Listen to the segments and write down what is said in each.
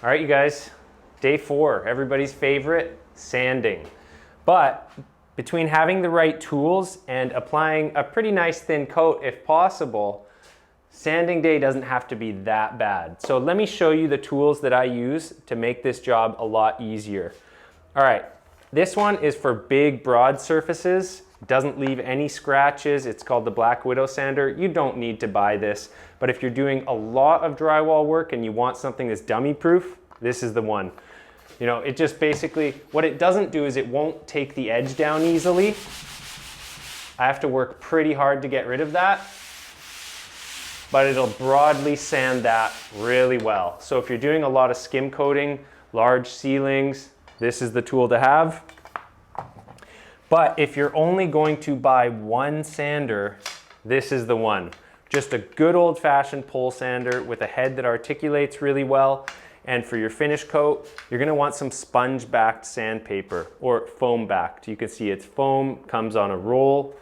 All right, you guys, day 4, everybody's favorite, sanding. But between having the right tools and applying a pretty nice thin coat if possible, sanding day doesn't have to be that bad. So let me show you the tools that I use to make this job a lot easier. All right, this one is for big, broad surfaces. Doesn't leave any scratches. It's called the Black Widow sander. You don't need to buy this, but if you're doing a lot of drywall work and you want something that's dummy proof, this is the one. You know, it just basically, what it doesn't do is it won't take the edge down easily. I have to work pretty hard to get rid of that, but it'll broadly sand that really well. So if you're doing a lot of skim coating, large ceilings, this is the tool to have. But if you're only going to buy one sander, this is the one. Just a good old-fashioned pole sander with a head that articulates really well. And for your finish coat, you're gonna want some sponge-backed sandpaper or foam-backed. You can see it's foam, comes on a roll.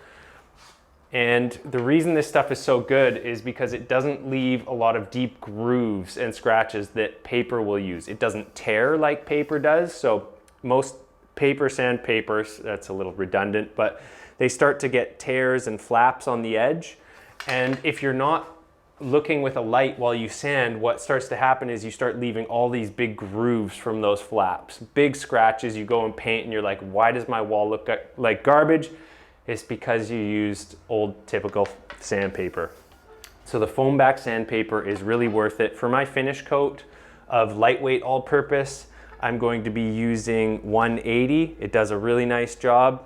And the reason this stuff is so good is because it doesn't leave a lot of deep grooves and scratches that paper will use. It doesn't tear like paper does. So most paper sandpapers, that's a little redundant, but they start to get tears and flaps on the edge. And if you're not looking with a light while you sand, what starts to happen is you start leaving all these big grooves from those flaps. Big scratches, you go and paint and you're like, why does my wall look like garbage? It's because you used old typical sandpaper. So the foam back sandpaper is really worth it. For my finish coat of lightweight all-purpose, I'm going to be using 180. It does a really nice job.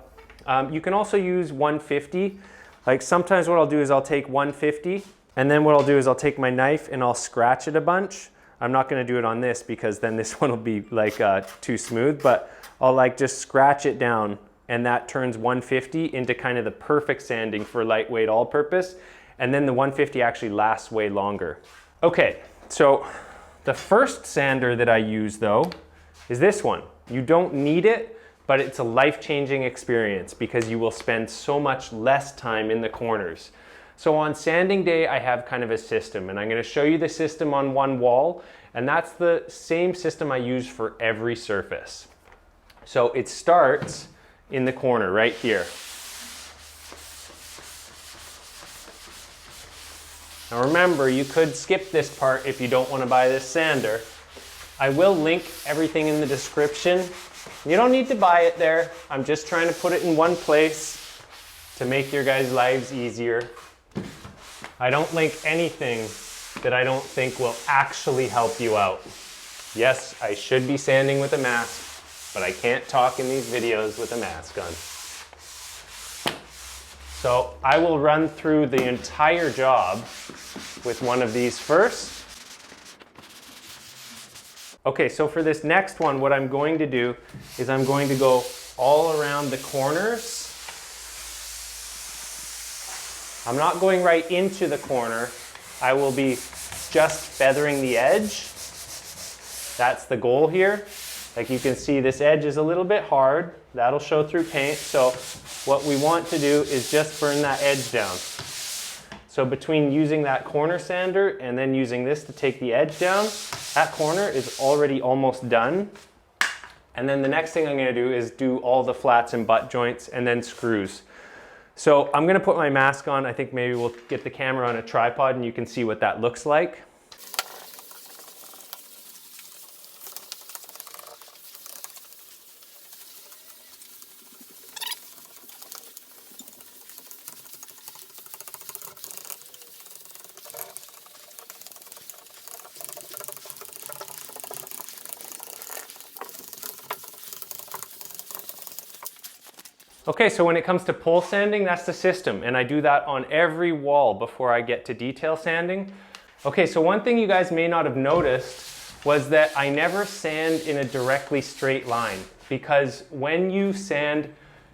You can also use 150. Like sometimes what I'll do is I'll take 150 and then what I'll do is I'll take my knife and I'll scratch it a bunch. I'm not gonna do it on this because then this one will be like too smooth, but I'll like just scratch it down and that turns 150 into kind of the perfect sanding for lightweight all-purpose. And then the 150 actually lasts way longer. Okay, so the first sander that I use though is this one. You don't need it, but it's a life-changing experience because you will spend so much less time in the corners. So on sanding day, I have kind of a system, and I'm gonna show you the system on one wall, and that's the same system I use for every surface. So it starts in the corner right here. Now remember, you could skip this part if you don't want to buy this sander. I will link everything in the description. You don't need to buy it there. I'm just trying to put it in one place to make your guys' lives easier. I don't link anything that I don't think will actually help you out. Yes, I should be sanding with a mask, but I can't talk in these videos with a mask on. So I will run through the entire job with one of these first. Okay, so for this next one, what I'm going to do is I'm going to go all around the corners. I'm not going right into the corner. I will be just feathering the edge. That's the goal here. Like you can see, this edge is a little bit hard. That'll show through paint. So what we want to do is just burn that edge down. So between using that corner sander and then using this to take the edge down, that corner is already almost done. And then the next thing I'm gonna do is do all the flats and butt joints and then screws. So I'm gonna put my mask on. I think maybe we'll get the camera on a tripod and you can see what that looks like. Okay, so when it comes to pole sanding, that's the system, and I do that on every wall before I get to detail sanding. Okay, so one thing you guys may not have noticed was that I never sand in a directly straight line, because when you sand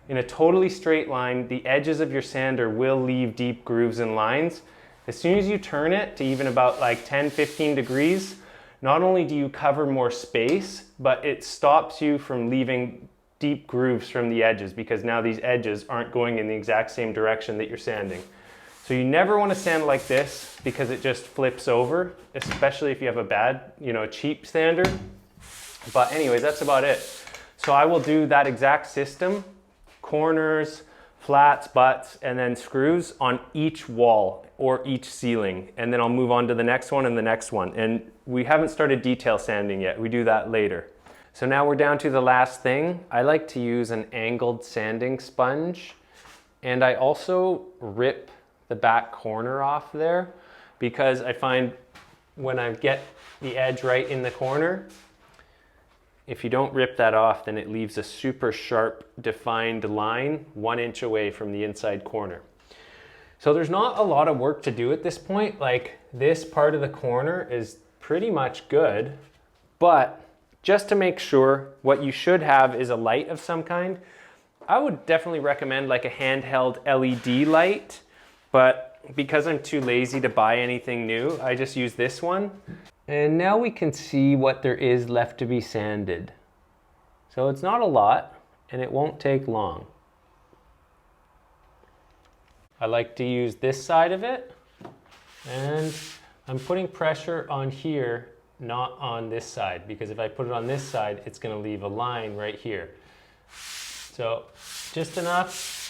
in a totally straight line, the edges of your sander will leave deep grooves and lines. As soon as you turn it to even about like 10-15 degrees, not only do you cover more space, but it stops you from leaving deep grooves from the edges, because now these edges aren't going in the exact same direction that you're sanding. So you never want to sand like this because it just flips over, especially if you have a bad, cheap sander. But anyways, that's about it. So I will do that exact system, corners, flats, butts, and then screws on each wall or each ceiling. And then I'll move on to the next one and the next one. And we haven't started detail sanding yet. We do that later. So now we're down to the last thing. I like to use an angled sanding sponge. And I also rip the back corner off there because I find when I get the edge right in the corner, if you don't rip that off, then it leaves a super sharp defined line 1 inch away from the inside corner. So there's not a lot of work to do at this point. Like this part of the corner is pretty much good, but just to make sure, what you should have is a light of some kind. I would definitely recommend like a handheld LED light, but because I'm too lazy to buy anything new, I just use this one. And now we can see what there is left to be sanded. So it's not a lot and it won't take long. I like to use this side of it, and I'm putting pressure on here, not on this side, because if I put it on this side, it's going to leave a line right here. So just enough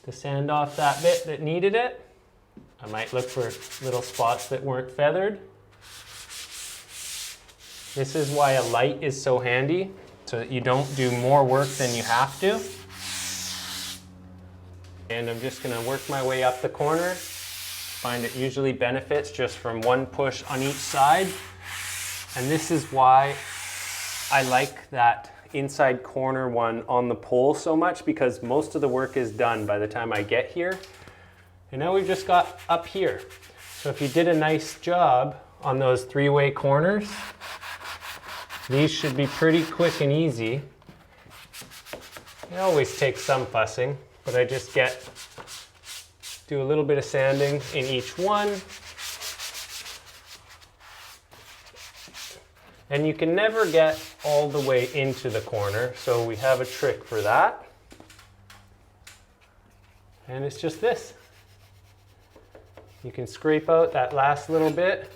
to sand off that bit that needed it. I might look for little spots that weren't feathered. This is why a light is so handy, so that you don't do more work than you have to. And I'm just gonna work my way up the corner. Find it usually benefits just from one push on each side. And this is why I like that inside corner one on the pole so much, because most of the work is done by the time I get here. And now we've just got up here. So if you did a nice job on those three-way corners, these should be pretty quick and easy. It always takes some fussing, but I just do a little bit of sanding in each one. And you can never get all the way into the corner, so we have a trick for that. And it's just this. You can scrape out that last little bit.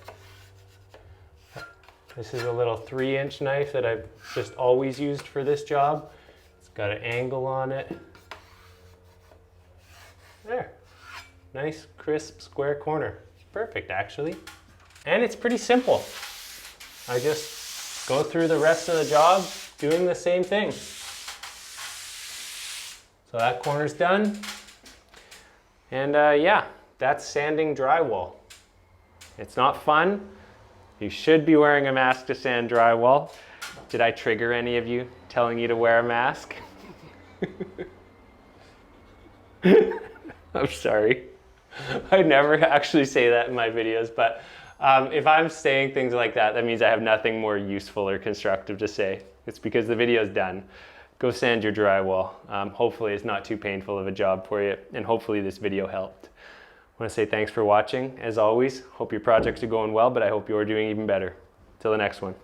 This is a little 3-inch knife that I've just always used for this job. It's got an angle on it. There. Nice, crisp, square corner. Perfect, actually. And it's pretty simple. I just go through the rest of the job doing the same thing. So that corner's done. And yeah, that's sanding drywall. It's not fun. You should be wearing a mask to sand drywall. Did I trigger any of you telling you to wear a mask? I'm sorry. I never actually say that in my videos, but if I'm saying things like that, that means I have nothing more useful or constructive to say. It's because the video's done. Go sand your drywall. Hopefully it's not too painful of a job for you, and hopefully this video helped. I want to say thanks for watching. As always, hope your projects are going well, but I hope you're doing even better. Till the next one.